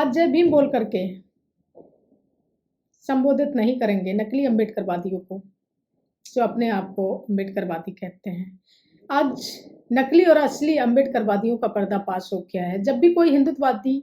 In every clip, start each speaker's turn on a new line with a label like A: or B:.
A: आज जय भीम बोल करके संबोधित नहीं करेंगे नकली अम्बेडकरवादियों को, जो अपने आप को अम्बेडकरवादी कहते हैं। आज नकली और असली अम्बेडकरवादियों का पर्दाफाश हो गया है। जब भी कोई हिंदुत्ववादी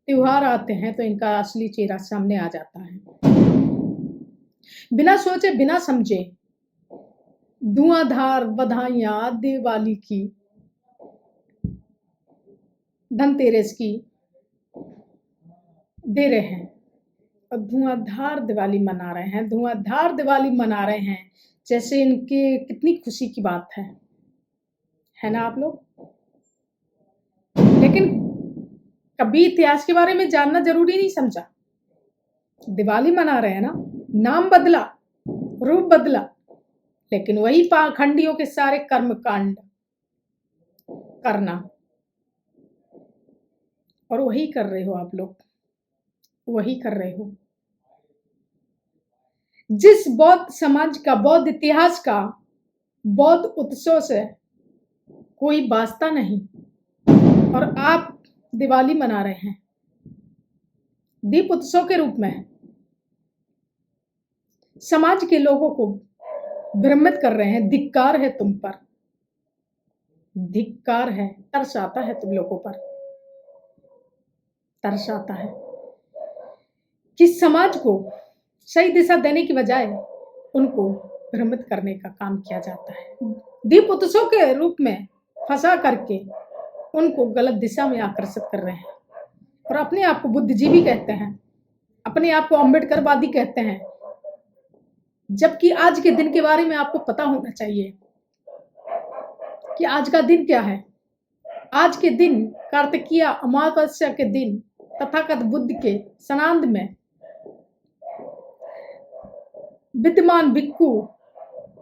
A: त्योहार आते हैं तो इनका असली चेहरा सामने आ जाता है। बिना सोचे बिना समझे धुआंधार बधाइयां दिवाली की, धनतेरस की दे रहे हैं और धुआंधार दिवाली मना रहे हैं। धुआंधार दिवाली मना रहे हैं जैसे इनके कितनी खुशी की बात है ना आप लोग। लेकिन कभी इतिहास के बारे में जानना जरूरी नहीं समझा। दिवाली मना रहे हैं ना, नाम बदला, रूप बदला, लेकिन वही पाखंडियों के सारे कर्मकांड करना, और वही कर रहे हो आप लोग, वही कर रहे हो। जिस बौद्ध समाज का, बौद्ध इतिहास का, बौद्ध उत्सव से कोई वास्ता नहीं, और आप दिवाली मना रहे हैं दीप उत्सव के रूप में। समाज के लोगों को भ्रमित कर रहे हैं। धिक्कार है तुम पर, धिक्कार है। तरस आता है तुम लोगों पर, तरस आता है कि समाज को सही दिशा देने की बजाय उनको भ्रमित करने का काम किया जाता है। दीप उत्सव के रूप में फंसा करके उनको गलत दिशा में आकर्षित कर रहे हैं, और अपने आप को बुद्धिजीवी कहते हैं, अपने आप को अम्बेडकरवादी कहते हैं। जबकि आज के दिन के बारे में आपको पता होना चाहिए कि आज का दिन क्या है। आज के दिन कार्तिकीय अमावस्या के दिन तथागत बुद्ध के सनांद में विद्यमान भिक्खु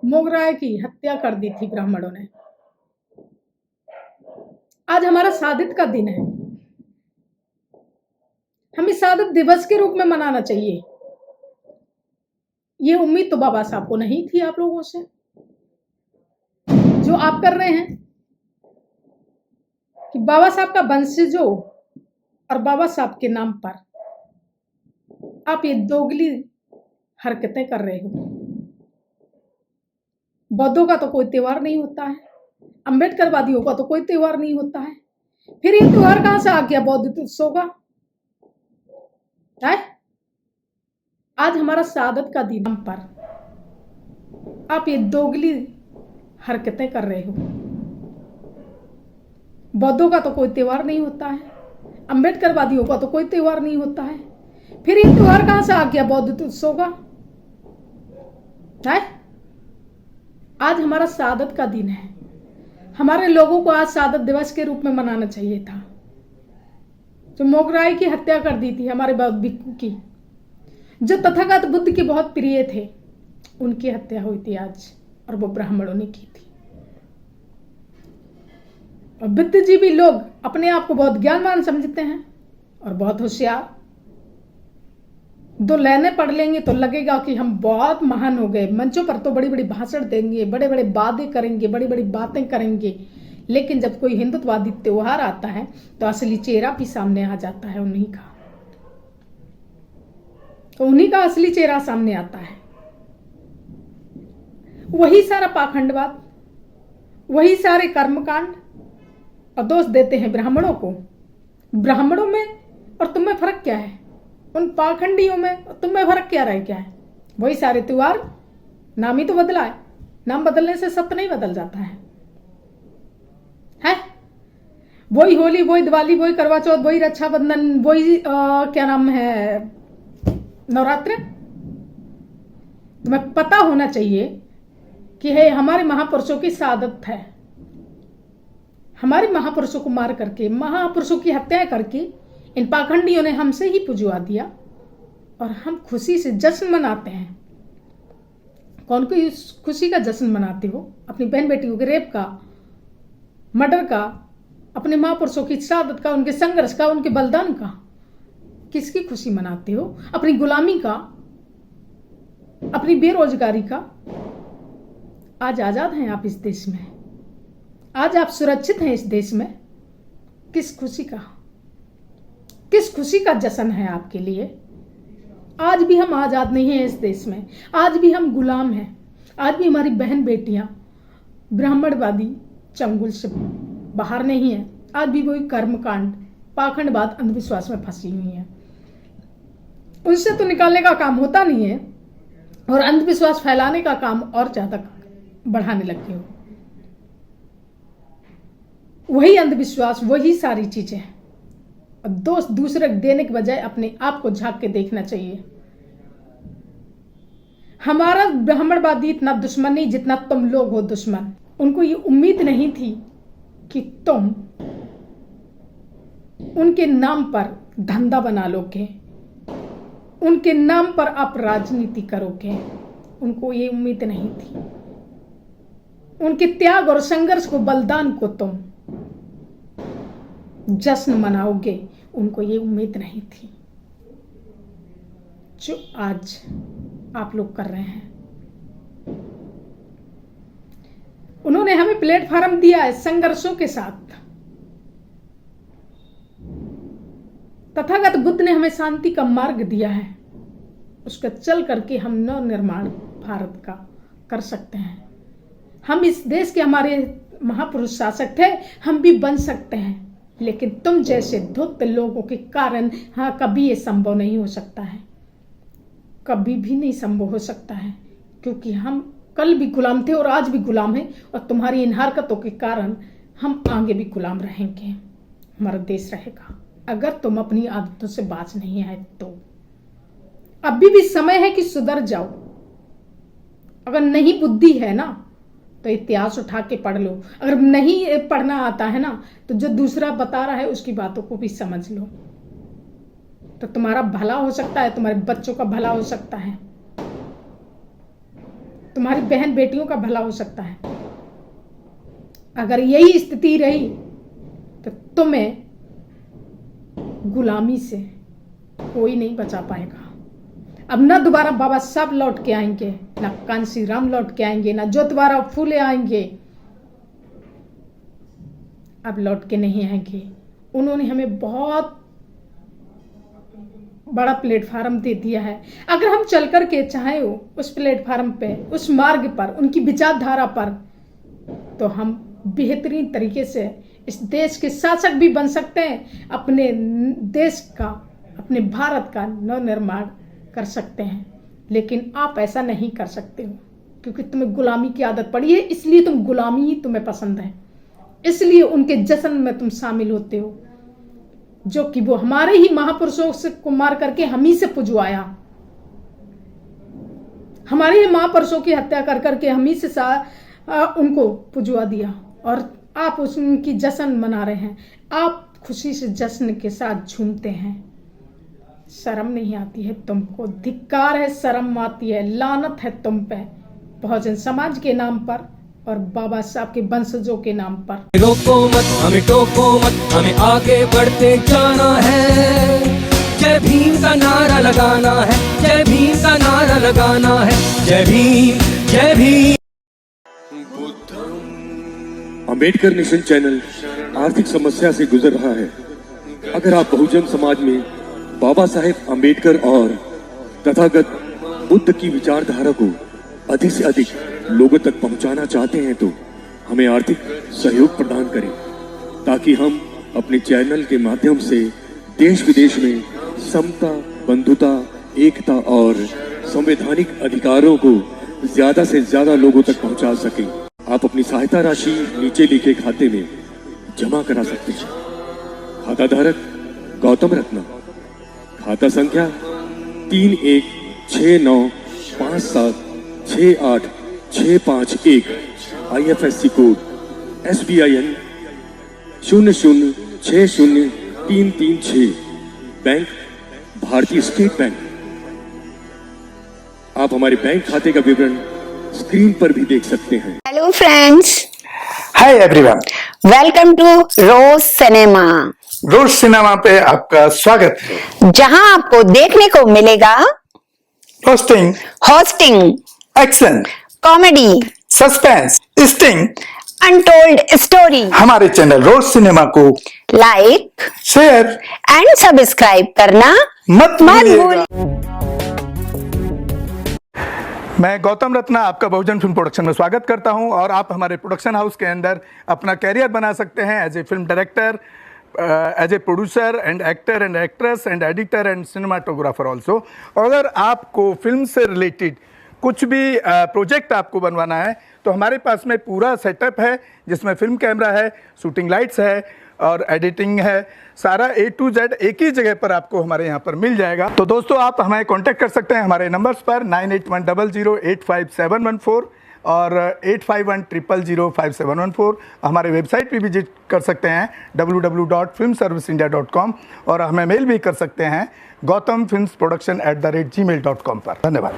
A: मोगराय की हत्या कर दी थी ब्राह्मणों ने। आज हमारा शहादत का दिन है। हमें शहादत दिवस के रूप में मनाना चाहिए। ये उम्मीद तो बाबा साहब को नहीं थी आप लोगों से, जो आप कर रहे हैं कि बाबा साहब का वंशजों और बाबा साहब के नाम पर आप ये दोगली हरकतें कर रहे हो। बौद्धों का तो कोई त्योहार नहीं होता है, अम्बेडकरवादियों का तो कोई त्योहार नहीं होता है, फिर ये त्योहार कहां से आ गया बौद्ध उत्सव का है? आज हमारा शहादत का दिन पर आप ये दोगली हरकतें कर रहे हो। बौद्धों का तो कोई त्योहार नहीं होता है, अम्बेडकरवादियों का तो कोई त्योहार नहीं होता है, फिर ये त्योहार कहां से आ गया बौद्ध उत्सव का है? आज हमारा शहादत का दिन है। हमारे लोगों को आज शहादत दिवस के रूप में मनाना चाहिए था। जो मोगराई की हत्या कर दी थी हमारे बौद्ध भिक्खु की, जो तथागत बुद्ध के बहुत प्रिय थे, उनकी हत्या हुई थी आज, और वो ब्राह्मणों ने की थी। और बुद्धिजीवी लोग अपने आप को बहुत ज्ञानवान समझते हैं और बहुत होशियार। दो लाइनें पढ़ लेंगे तो लगेगा कि हम बहुत महान हो गए। मंचों पर तो बड़ी बड़ी भाषण देंगे, बड़े बड़े वादे करेंगे, बड़ी बड़ी बातें करेंगे, लेकिन जब कोई हिंदुत्ववादी त्योहार आता है तो असली चेहरा भी सामने आ जाता है उन्हीं का। तो उन्हीं का असली चेहरा सामने आता है। वही सारा पाखंडवाद, वही सारे कर्मकांड, और दोष देते हैं ब्राह्मणों को। ब्राह्मणों में और तुम में फर्क क्या है? उन पाखंडियों में और तुम में फर्क क्या रह गया है? वही सारे त्योहार, नाम ही तो बदला है। नाम बदलने से सत्य नहीं बदल जाता है। वही होली, वही दिवाली, वही करवा चौथ, वही रक्षाबंधन, वही क्या नाम है, नवरात्र। तुम्हें पता होना चाहिए कि है हमारे महापुरुषों की शहादत है। हमारे महापुरुषों को मार करके, महापुरुषों की हत्याएं करके इन पाखंडियों ने हमसे ही पुजवा दिया, और हम खुशी से जश्न मनाते हैं। कौन कोई खुशी का जश्न मनाते हो? अपनी बहन बेटियों के रेप का, मर्डर का, अपने महापुरुषों की शहादत का, उनके संघर्ष का, उनके बलिदान का किसकी खुशी मनाते हो? अपनी गुलामी का, अपनी बेरोजगारी का। आज आजाद हैं आप इस देश में, आज आप सुरक्षित हैं इस देश में, किस खुशी का? किस खुशी का जश्न है आपके लिए? आज भी हम आज़ाद नहीं हैं इस देश में, आज भी हम गुलाम हैं, आज भी हमारी बहन बेटियां ब्राह्मणवादी चंगुल से बाहर नहीं है, आज भी वही कर्मकांड, पाखंडवाद, अंधविश्वास में फंसी हुई हैं। उनसे तो निकालने का काम होता नहीं है और अंधविश्वास फैलाने का काम और ज्यादा बढ़ाने लगते हो। वही अंधविश्वास, वही सारी चीजें, दोष दूसरे देने के बजाय अपने आप को झांक के देखना चाहिए। हमारा ब्राह्मणवादी इतना दुश्मन नहीं जितना तुम लोग हो दुश्मन। उनको ये उम्मीद नहीं थी कि तुम उनके नाम पर धंधा बना लोगे, उनके नाम पर आप राजनीति करोगे। उनको ये उम्मीद नहीं थी। उनके त्याग और संघर्ष को, बलिदान को तुम जश्न मनाओगे, उनको ये उम्मीद नहीं थी जो आज आप लोग कर रहे हैं। उन्होंने हमें प्लेटफॉर्म दिया है संघर्षों के साथ। तथागत बुद्ध ने हमें शांति का मार्ग दिया है, उसका चल करके हम नव निर्माण भारत का कर सकते हैं। हम इस देश के, हमारे महापुरुष शासक थे, हम भी बन सकते हैं, लेकिन तुम जैसे धूर्त लोगों के कारण हाँ कभी ये संभव नहीं हो सकता है, कभी भी नहीं संभव हो सकता है, क्योंकि हम कल भी गुलाम थे और आज भी गुलाम हैं, और तुम्हारी इन हरकतों के कारण हम आगे भी गुलाम रहेंगे। हमारा देश रहेगा अगर तुम अपनी आदतों से बाज नहीं आए तो। अभी भी समय है कि सुधर जाओ। अगर नहीं बुद्धि है ना तो इतिहास उठा के पढ़ लो, अगर नहीं पढ़ना आता है ना तो जो दूसरा बता रहा है उसकी बातों को भी समझ लो, तो तुम्हारा भला हो सकता है, तुम्हारे बच्चों का भला हो सकता है, तुम्हारी बहन बेटियों का भला हो सकता है। अगर यही स्थिति रही तो तुम्हें गुलामी से कोई नहीं बचा पाएगा। अब ना दोबारा बाबा साहब लौट के आएंगे, ना कांसी राम लौट के आएंगे, ना ज्योतिबा फूले आएंगे, अब लौट के नहीं आएंगे। उन्होंने हमें बहुत बड़ा प्लेटफार्म दे दिया है। अगर हम चल कर के चाहे उस प्लेटफार्म पे, उस मार्ग पर, उनकी विचारधारा पर, तो हम बेहतरीन तरीके से इस देश के शासक भी बन सकते हैं, अपने देश का, अपने भारत का नव निर्माण कर सकते हैं। लेकिन आप ऐसा नहीं कर सकते हो, क्योंकि तुम्हें गुलामी की आदत पड़ी है, इसलिए तुम गुलामी ही तुम्हें पसंद है, इसलिए उनके जश्न में तुम शामिल होते हो, जो कि वो हमारे ही महापुरुषों से को मार करके हम ही से पुजवाया, हमारे ही महापुरुषों की हत्या कर करके हम ही से उनको पुजवा दिया, और आप उनकी जश्न मना रहे हैं। आप खुशी से जश्न के साथ झूमते हैं। शर्म नहीं आती है तुमको? धिक्कार है, शर्म आती है, लानत है तुम पे, बहुजन समाज के नाम पर और बाबा साहब के वंशजों के नाम पर।
B: रोको मत, हमें टोको मत, हमें आगे बढ़ते जाना है। जय भीम का नारा लगाना है, जय भीम का नारा लगाना है, जय भीम, जय भीम।
C: अंबेडकर नेशन चैनल आर्थिक समस्या से गुजर रहा है। अगर आप बहुजन समाज में बाबा साहेब अंबेडकर और तथागत बुद्ध की विचारधारा को अधिक से अधिक लोगों तक पहुंचाना चाहते हैं तो हमें आर्थिक सहयोग प्रदान करें, ताकि हम अपने चैनल के माध्यम से देश विदेश में समता, बंधुता, एकता और संवैधानिक अधिकारों को ज्यादा से ज्यादा लोगों तक पहुंचा सकें। आप अपनी सहायता राशि नीचे लिखे खाते में जमा करा सकते हैं। खाता धारक गौतम रत्ना, खाता संख्या 316957686551, IFSC कोड SBIN 0060336, बैंक भारतीय स्टेट बैंक। आप हमारे बैंक खाते का विवरण स्क्रीन पर भी देख सकते हैं।
D: Hello friends,
E: hi everyone,
D: welcome to Rose cinema.
E: Rose cinema पे आपका स्वागत है,
D: जहां आपको देखने को मिलेगा
E: roasting,
D: hosting,
E: action,
D: comedy,
E: suspense, sting,
D: untold story.
E: हमारे चैनल रोज सिनेमा को
D: लाइक
E: शेयर
D: एंड सब्सक्राइब करना
E: मत
D: मत
E: भूलिएगा।
D: भूलिए।
E: मैं गौतम रत्ना आपका बहुजन फिल्म प्रोडक्शन में स्वागत करता हूं और आप हमारे प्रोडक्शन हाउस के अंदर अपना कैरियर बना सकते हैं as a film director, as a producer and actor and actress and editor and cinematographer also. अगर आपको फिल्म से रिलेटेड कुछ भी प्रोजेक्ट आपको बनवाना है तो हमारे पास में पूरा सेटअप है, जिसमें फिल्म कैमरा है, शूटिंग लाइट्स है और एडिटिंग है। सारा A to Z एक ही जगह पर आपको हमारे यहाँ पर मिल जाएगा। तो दोस्तों आप हमें कांटेक्ट कर सकते हैं हमारे नंबर्स पर 9810085714 और 8510005714। हमारे वेबसाइट पे विजिट कर सकते हैं www.filmserviceindia.com और हमें मेल भी कर सकते हैं gautamfilmsproduction@gmail.com पर। धन्यवाद।